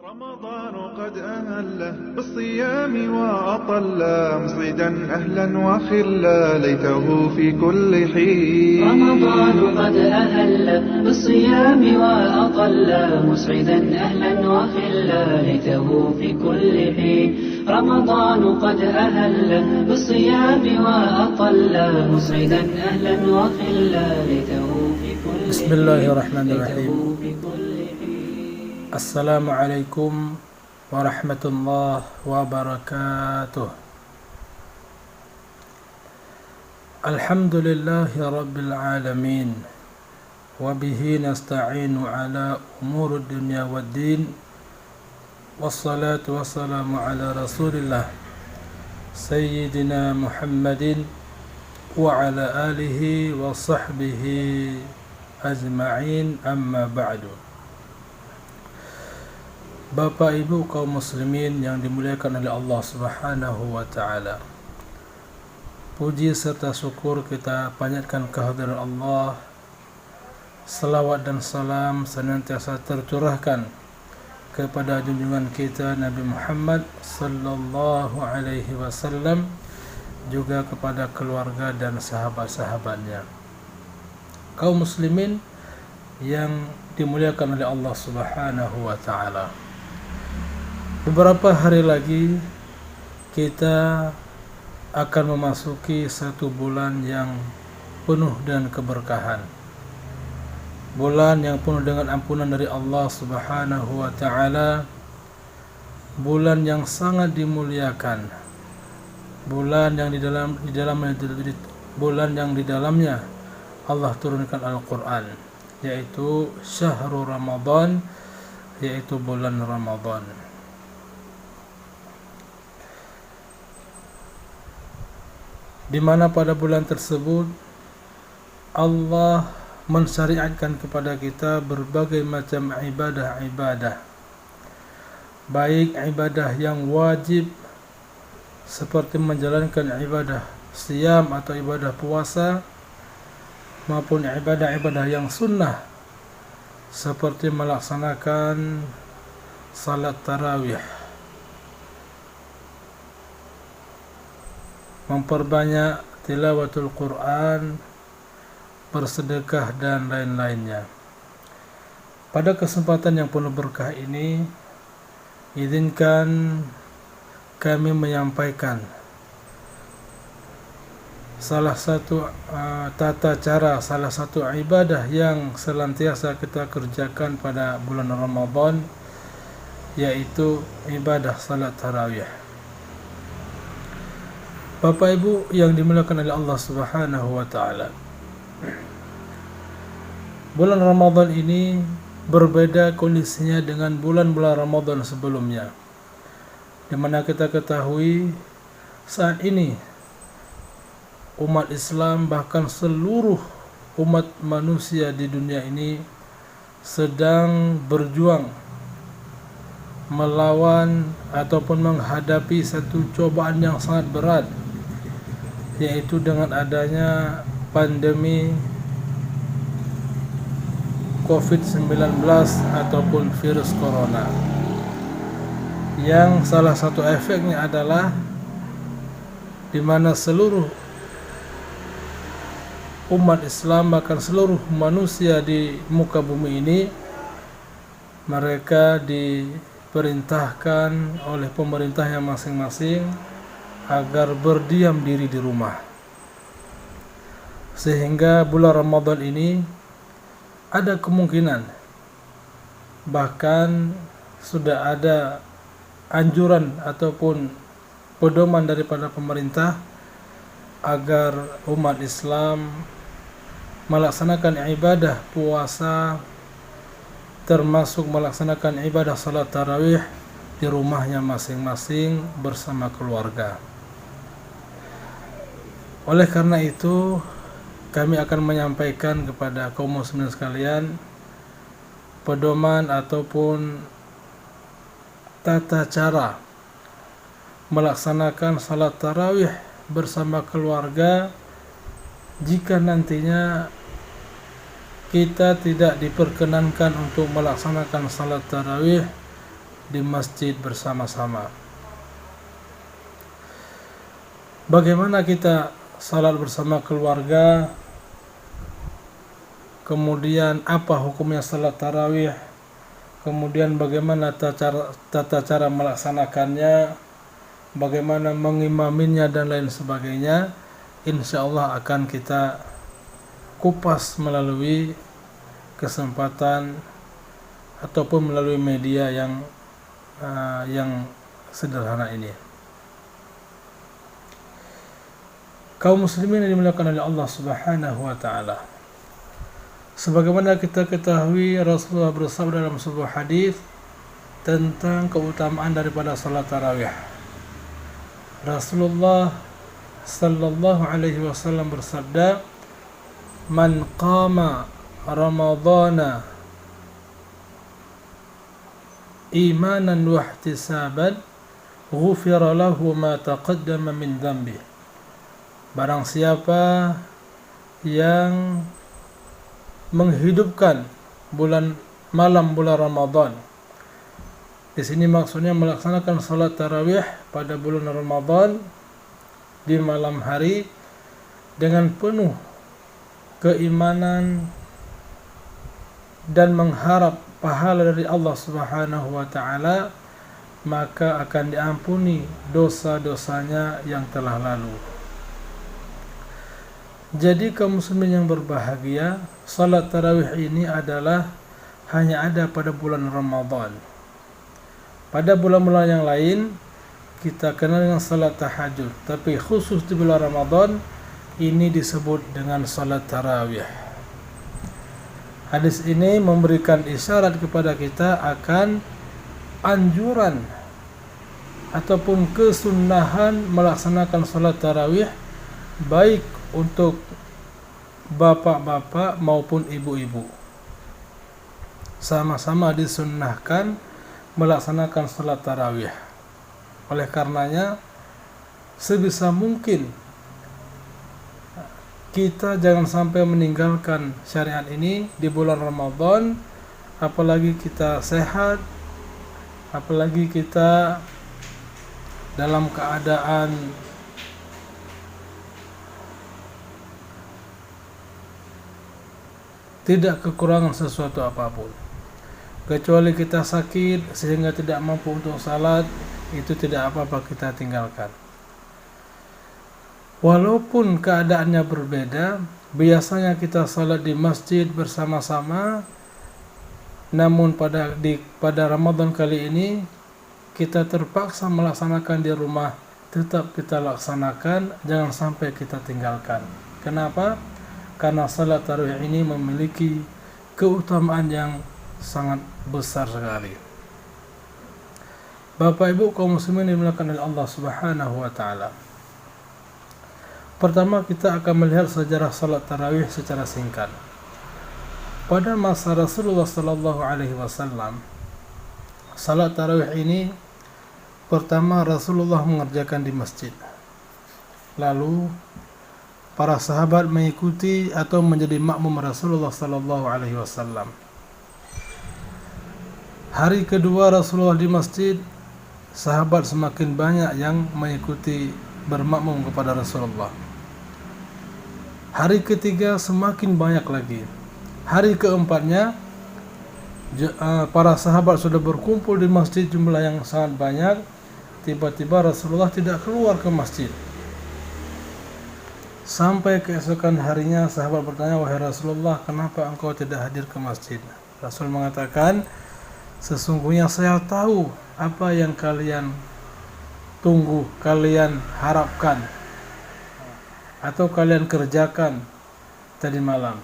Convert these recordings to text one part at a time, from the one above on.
رمضان قد أهل بالصيام وأطل مصعدا أهلا وخلا ليته في كل حين. رمضان قد أهل بالصيام وأطل مسعدا أهلا وخلا ليته في كل حين. رمضان قد أهل بالصيام وأطل مسعدا أهلا وخلا ليته في كل حين. بسم الله الرحمن الرحيم. Assalamualaikum warahmatullahi wabarakatuh. Alhamdulillahi rabbil alamin. Wabihi nasta'inu ala umur dunya waddin. Wassalatu wassalamu ala rasulillah Sayyidina Muhammadin wa ala alihi wa sahbihi ajma'in, amma ba'du. Bapak Ibu kaum muslimin yang dimuliakan oleh Allah Subhanahu wa taala. Puji serta syukur kita panjatkan kehadirat Allah. Salawat dan salam senantiasa tercurahkan kepada junjungan kita Nabi Muhammad sallallahu alaihi wasallam, juga kepada keluarga dan sahabat-sahabatnya. Kaum muslimin yang dimuliakan oleh Allah Subhanahu wa taala. Beberapa hari lagi kita akan memasuki satu bulan yang penuh dengan keberkahan. Bulan yang penuh dengan ampunan dari Allah Subhanahu wa taala. Bulan yang sangat dimuliakan. Bulan yang di dalamnya Allah turunkan Al-Qur'an, yaitu syahrul Ramadan, yaitu bulan Ramadan. Di mana pada bulan tersebut Allah mensyariatkan kepada kita berbagai macam ibadah-ibadah, baik ibadah yang wajib seperti menjalankan ibadah siyam atau ibadah puasa, maupun ibadah-ibadah yang sunnah seperti melaksanakan salat tarawih, memperbanyak tilawatul Quran, bersedekah, dan lain-lainnya. Pada kesempatan yang penuh berkah ini, izinkan kami menyampaikan salah satu tata cara, salah satu ibadah yang senantiasa kita kerjakan pada bulan Ramadan, yaitu ibadah salat tarawih. Bapak Ibu yang dimuliakan oleh Allah Subhanahu wa taala. Bulan Ramadan ini berbeda kondisinya dengan bulan-bulan Ramadan sebelumnya, di mana kita ketahui saat ini umat Islam, bahkan seluruh umat manusia di dunia ini sedang berjuang melawan ataupun menghadapi satu cobaan yang sangat berat, yaitu dengan adanya pandemi COVID-19 ataupun virus corona, yang salah satu efeknya adalah di mana seluruh umat Islam, bahkan seluruh manusia di muka bumi ini, mereka diperintahkan oleh pemerintahnya masing-masing agar berdiam diri di rumah. Sehingga bulan Ramadan ini ada kemungkinan, bahkan sudah ada anjuran ataupun pedoman daripada pemerintah agar umat Islam melaksanakan ibadah puasa, termasuk melaksanakan ibadah salat tarawih di rumahnya masing-masing bersama keluarga. Oleh karena itu, kami akan menyampaikan kepada kaum muslimin sekalian pedoman ataupun tata cara melaksanakan salat tarawih bersama keluarga jika nantinya kita tidak diperkenankan untuk melaksanakan salat tarawih di masjid bersama-sama. Bagaimana kita salat bersama keluarga, kemudian apa hukumnya salat tarawih, kemudian bagaimana tata cara melaksanakannya, bagaimana mengimaminya dan lain sebagainya, insya Allah akan kita kupas melalui kesempatan ataupun melalui media yang sederhana ini. Kaum muslimin yang dimuliakan oleh Allah Subhanahu wa taala. Sebagaimana kita ketahui, Rasulullah bersabda dalam sebuah hadis tentang keutamaan daripada salat tarawih. Rasulullah sallallahu alaihi wasallam bersabda, "Man qama Ramadhana imanan wa ihtisaban, ghufira lahu ma taqaddama min dhanbi." Barang siapa yang menghidupkan malam bulan Ramadan. Di sini maksudnya melaksanakan salat tarawih pada bulan Ramadan di malam hari dengan penuh keimanan dan mengharap pahala dari Allah Subhanahu wa taala, maka akan diampuni dosa-dosanya yang telah lalu. Jadi kaum muslimin yang berbahagia, salat tarawih ini adalah hanya ada pada bulan Ramadan. Pada bulan-bulan yang lain kita kenal dengan salat tahajud, tapi khusus di bulan Ramadan ini disebut dengan salat tarawih. Hadis ini memberikan isyarat kepada kita akan anjuran ataupun kesunahan melaksanakan salat tarawih, baik untuk bapak-bapak maupun ibu-ibu. Sama-sama disunnahkan melaksanakan salat tarawih. Oleh karenanya, sebisa mungkin kita jangan sampai meninggalkan syariat ini di bulan Ramadan, apalagi kita sehat, apalagi kita dalam keadaan tidak kekurangan sesuatu apapun. Kecuali kita sakit sehingga tidak mampu untuk salat, itu tidak apa-apa kita tinggalkan. Walaupun keadaannya berbeda, biasanya kita salat di masjid bersama-sama, namun pada Ramadan kali ini kita terpaksa melaksanakan di rumah, tetap kita laksanakan, jangan sampai kita tinggalkan. Kenapa? Karena salat tarawih ini memiliki keutamaan yang sangat besar sekali. Bapak Ibu kaum muslimin dimuliakan oleh Allah Subhanahu wa taala. Pertama, kita akan melihat sejarah salat tarawih secara singkat. Pada masa Rasulullah sallallahu alaihi wasallam, salat tarawih ini pertama Rasulullah mengerjakan di masjid. Lalu para sahabat mengikuti atau menjadi makmum Rasulullah sallallahu alaihi wasallam. Hari kedua Rasulullah di masjid, sahabat semakin banyak yang mengikuti bermakmum kepada Rasulullah. Hari ketiga semakin banyak lagi. Hari keempatnya para sahabat sudah berkumpul di masjid jumlah yang sangat banyak. Tiba-tiba Rasulullah tidak keluar ke masjid. Sampai keesokan harinya sahabat bertanya, "Wahai Rasulullah, kenapa engkau tidak hadir ke masjid?" Rasul mengatakan, "Sesungguhnya saya tahu apa yang kalian tunggu, kalian harapkan, atau kalian kerjakan tadi malam."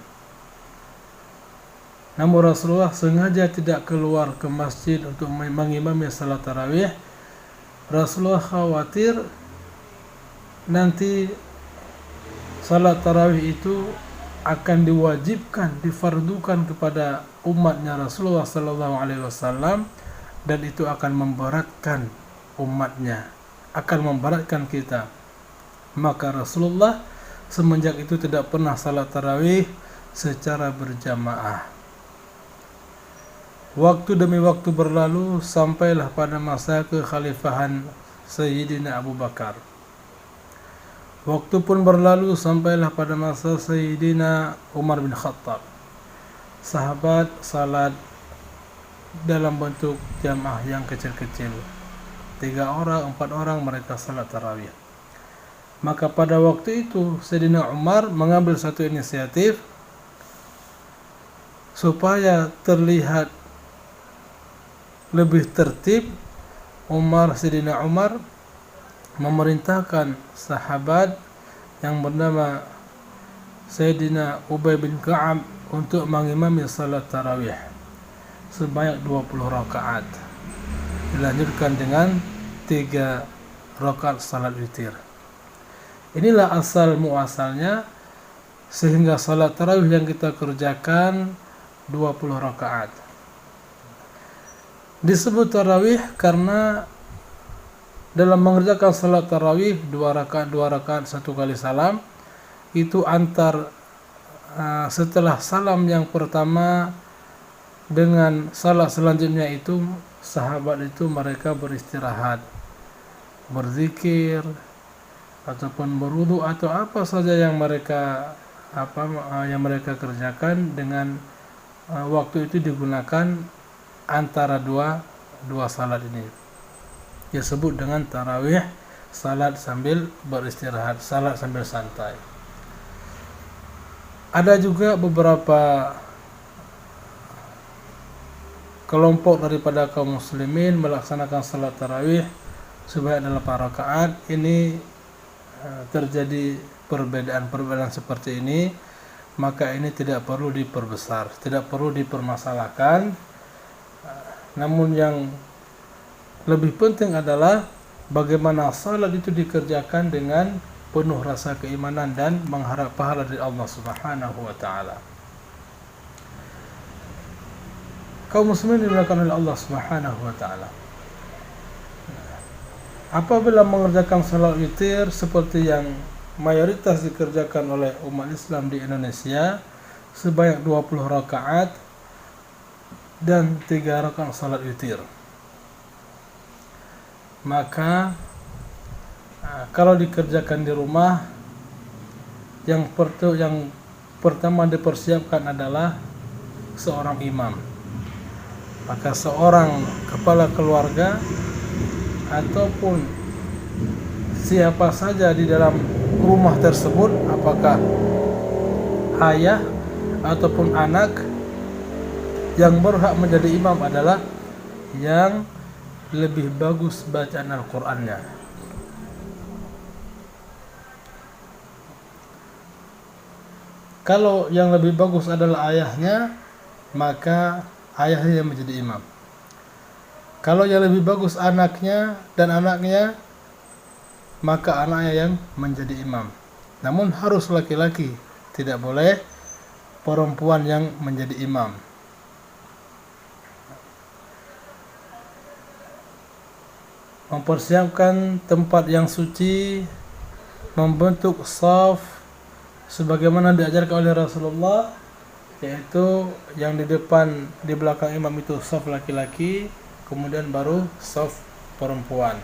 Namun Rasulullah sengaja tidak keluar ke masjid untuk mengimami salat tarawih. Rasulullah khawatir nanti salat tarawih itu akan diwajibkan, difardukan kepada umatnya Rasulullah sallallahu alaihi wasallam, dan itu akan memberatkan umatnya, akan memberatkan kita. Maka Rasulullah semenjak itu tidak pernah salat tarawih secara berjamaah. Waktu demi waktu berlalu sampailah pada masa kekhalifahan Sayyidina Abu Bakar. Waktu pun berlalu sampailah pada masa Sayyidina Umar bin Khattab. Sahabat salat dalam bentuk jamaah yang kecil-kecil. 3 orang, 4 orang mereka salat tarawih. Maka pada waktu itu Sayyidina Umar mengambil satu inisiatif supaya terlihat lebih tertib. Sayyidina Umar memerintahkan sahabat yang bernama Sayyidina Ubay bin Ka'ab untuk mengimami salat tarawih sebanyak 20 rakaat, dilanjutkan dengan 3 rakaat salat witir. Inilah asal muasalnya, sehingga salat tarawih yang kita kerjakan 20 rakaat. Disebut tarawih karena dalam mengerjakan salat tarawih 2 rakaat 1 kali salam, itu setelah salam yang pertama dengan salat selanjutnya itu sahabat itu mereka beristirahat, berzikir ataupun berwudu atau apa saja yang mereka kerjakan dengan waktu itu digunakan antara dua salat ini. Disebut dengan tarawih, salat sambil beristirahat, salat sambil santai. Ada juga beberapa kelompok daripada kaum muslimin melaksanakan salat tarawih sebanyak 8 rakaat. Ini terjadi perbedaan seperti ini, maka ini tidak perlu diperbesar, tidak perlu dipermasalahkan. Namun yang lebih penting adalah bagaimana salat itu dikerjakan dengan penuh rasa keimanan dan mengharap pahala dari Allah Subhanahu wa taala. Kaum muslimin dimuliakan oleh Allah Subhanahu wa taala. Apabila mengerjakan salat witir seperti yang mayoritas dikerjakan oleh umat Islam di Indonesia sebanyak 20 rakaat dan 3 rakaat salat witir, maka kalau dikerjakan di rumah, yang pertama dipersiapkan adalah seorang imam. Maka seorang kepala keluarga ataupun siapa saja di dalam rumah tersebut, apakah ayah ataupun anak, yang berhak menjadi imam adalah yang lebih bagus bacaan Al-Qur'annya. Kalau yang lebih bagus adalah ayahnya, maka ayahnya yang menjadi imam. Kalau yang lebih bagus anaknya dan anaknya, maka anaknya yang menjadi imam. Namun harus laki-laki, tidak boleh perempuan yang menjadi imam. Mempersiapkan tempat yang suci, membentuk shaf sebagaimana diajarkan oleh Rasulullah, yaitu yang di depan, di belakang imam itu shaf laki-laki, kemudian baru shaf perempuan.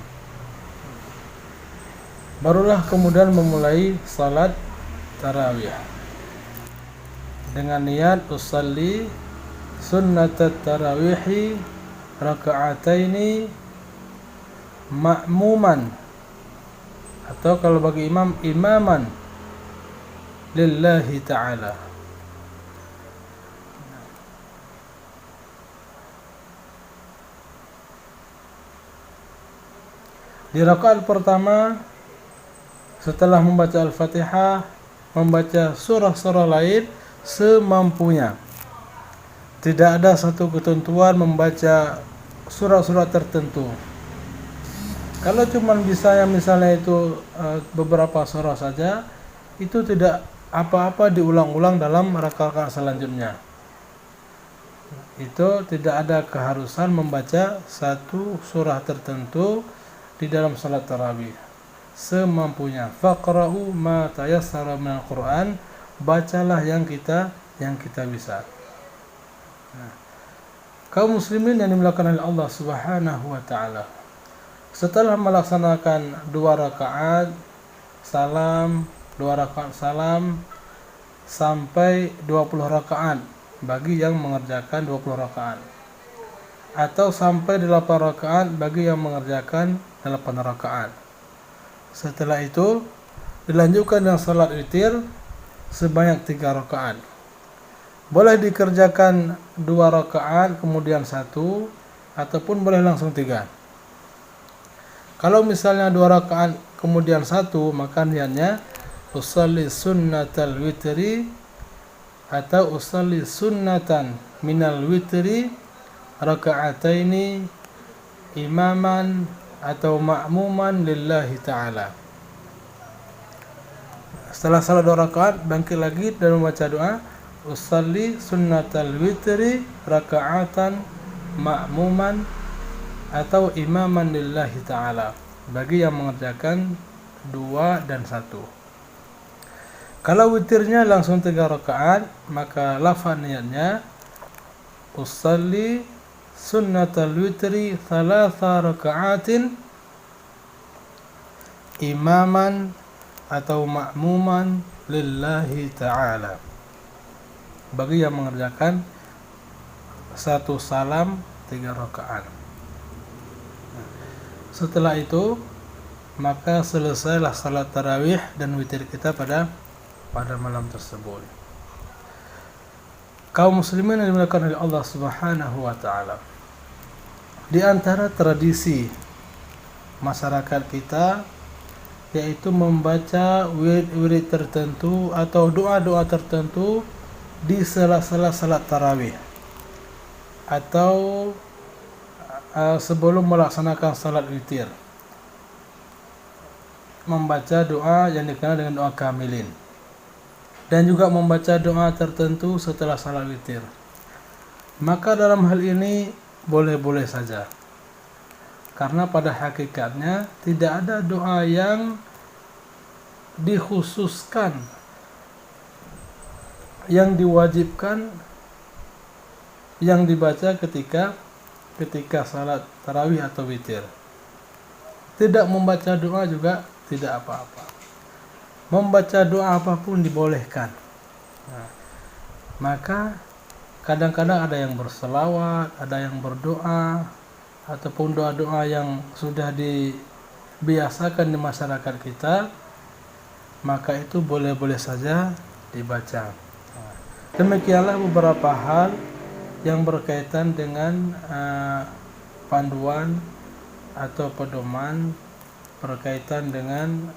Barulah kemudian memulai salat tarawih dengan niat usalli sunnatat tarawihi raka'ataini ma'muman, atau kalau bagi imam, imaman lillahi ta'ala. Di rakaat pertama, setelah membaca Al-Fatihah, membaca surah-surah lain semampunya. Tidak ada satu ketentuan membaca surah-surah tertentu. Kalau cuma misalnya itu beberapa surah saja, itu tidak apa-apa diulang-ulang dalam rakaat selanjutnya. Itu tidak ada keharusan membaca satu surah tertentu di dalam salat tarawih. Semampunya. Faqra'u ma tayassara minal Qur'an, bacalah yang kita bisa. Nah, Kaum muslimin yang dimuliakan oleh Allah Subhanahu wa taala, setelah melaksanakan 2 rakaat salam, 2 rakaat salam sampai 20 rakaat bagi yang mengerjakan 20 rakaat, atau sampai 8 rakaat bagi yang mengerjakan 8 rakaat. Setelah itu dilanjutkan dengan salat witir sebanyak 3 rakaat. Boleh dikerjakan 2 rakaat kemudian 1, ataupun boleh langsung 3. Kalau misalnya 2 rakaat kemudian 1, maka niatnya usalli sunnatal witri atau usalli sunnatan minal witri raka'ataini imaman atau ma'muman lillahi ta'ala. Setelah salat 2 rakaat, bangkit lagi dan membaca doa usalli sunnatal witri raka'atan ma'muman atau imaman lillahi ta'ala bagi yang mengerjakan 2 dan 1. Kalau witirnya langsung 3 rakaat, maka lafaz niatnya usalli sunnatal witri 3 raka'atin imaman atau ma'muman lillahi ta'ala bagi yang mengerjakan 1 salam 3 rakaat. Setelah itu maka selesailah salat tarawih dan witir kita pada malam tersebut. Kaum muslimin yang dimuliakan oleh Allah Subhanahu wa taala, di antara tradisi masyarakat kita yaitu membaca wirid tertentu atau doa-doa tertentu di sela-sela salat tarawih atau sebelum melaksanakan salat witir, membaca doa yang dikenal dengan doa kamilin, dan juga membaca doa tertentu setelah salat witir. Maka dalam hal ini boleh-boleh saja, karena pada hakikatnya tidak ada doa yang dikhususkan, yang diwajibkan, yang dibaca ketika salat tarawih atau witir. Tidak membaca doa juga tidak apa-apa. Membaca doa apapun dibolehkan. Nah, maka kadang-kadang ada yang berselawat, ada yang berdoa, ataupun doa-doa yang sudah dibiasakan di masyarakat kita, maka itu boleh-boleh saja dibaca. Demikianlah beberapa hal yang berkaitan dengan panduan atau pedoman berkaitan dengan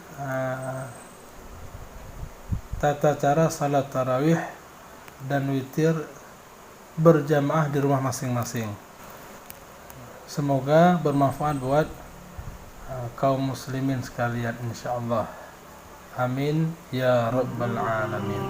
tata cara salat tarawih dan witir berjamaah di rumah masing-masing. Semoga bermanfaat buat kaum muslimin sekalian insyaallah. Amin ya rabbal alamin.